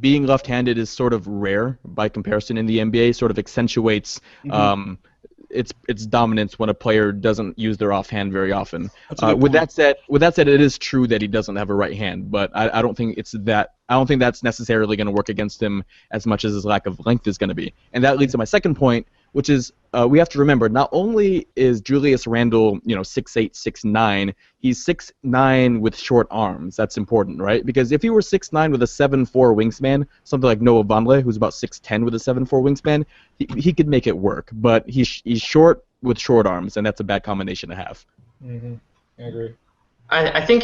being left-handed is sort of rare by comparison in the NBA sort of accentuates its dominance when a player doesn't use their offhand very often. That's a good With point. that said, it is true that he doesn't have a right hand, but I don't think I don't think that's necessarily going to work against him as much as his lack of length is going to be. And that leads to my second point, which is we have to remember not only is Julius Randle 6'8", 6'9", he's 6'9" with short arms. That's important, right? Because if he were 6'9" with a 7'4" wingspan, something like Noah Vonleh, who's about 6'10" with a 7'4" wingspan, he could make it work. But he's short with short arms, and that's a bad combination to have. Mm-hmm. I agree. I think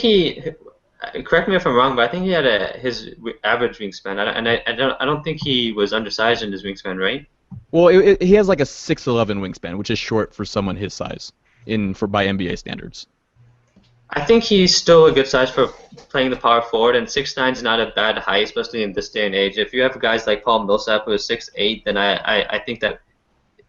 correct me if I'm wrong, but I think he had his average wingspan, I don't think he was undersized in his wingspan, right? Well, he has like a 6'11" wingspan, which is short for someone his size by NBA standards. I think he's still a good size for playing the power forward, and 6'9" is not a bad height, especially in this day and age. If you have guys like Paul Millsap who is 6'8", then I think that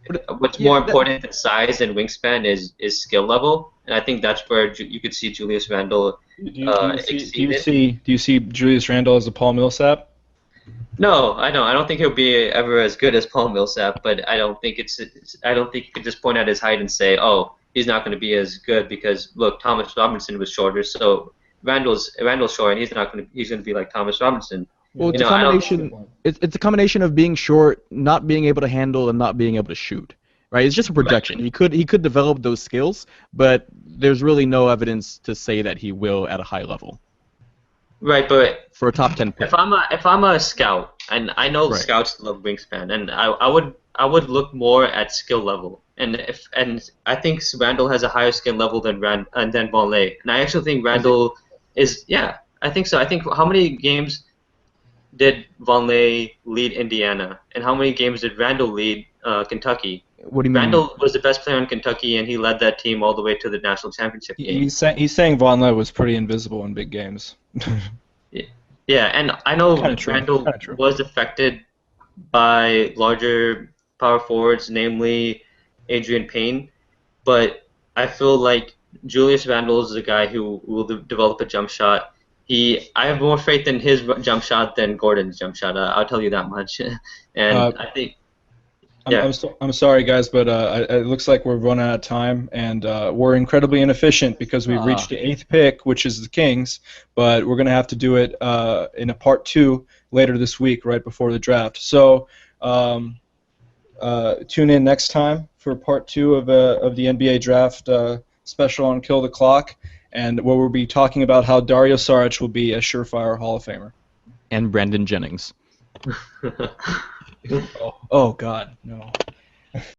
But what's more yeah, that, important than size and wingspan is skill level, and I think that's where you could see Julius Randle exceed it. Do you see Julius Randle as a Paul Millsap? No, I don't. I don't think he'll be ever as good as Paul Millsap, but I don't think I don't think you could just point at his height and say, oh, he's not going to be as good because look, Thomas Robinson was shorter, so Randall's short, and he's going to be like Thomas Robinson. well, it's You a know, I don't. combination. It's a combination of being short, not being able to handle, and not being able to shoot. Right? It's just a Right. projection. He could develop those skills, but there's really no evidence to say that he will at a high level Right, but for a top 10 pick. if I'm a scout, and I know Right. scouts love wingspan, and I would look more at skill level, and I think Randall has a higher skill level than than Von Lay, and I actually think Randall is I think so. I think how many games did Von Lay lead Indiana, and how many games did Randall lead Kentucky? What do you mean? Randall was the best player in Kentucky, and he led that team all the way to the national championship game. He's saying Von Leh was pretty invisible in big games. Yeah, and I know Kinda true, Randall kinda true. was affected by larger power forwards, namely Adrian Payne, but I feel like Julius Randle is a guy who will develop a jump shot. I have more faith in his jump shot than Gordon's jump shot. I'll tell you that much. And Uh, I think, I'm, yeah. I'm sorry, guys, but it looks like we're running out of time, and we're incredibly inefficient because we've reached the 8th pick, which is the Kings, but we're going to have to do it in a part 2 later this week, right before the draft. So tune in next time for part 2 of the NBA draft special on Kill the Clock, and where we'll be talking about how Dario Saric will be a surefire Hall of Famer. And Brandon Jennings. Oh God, no.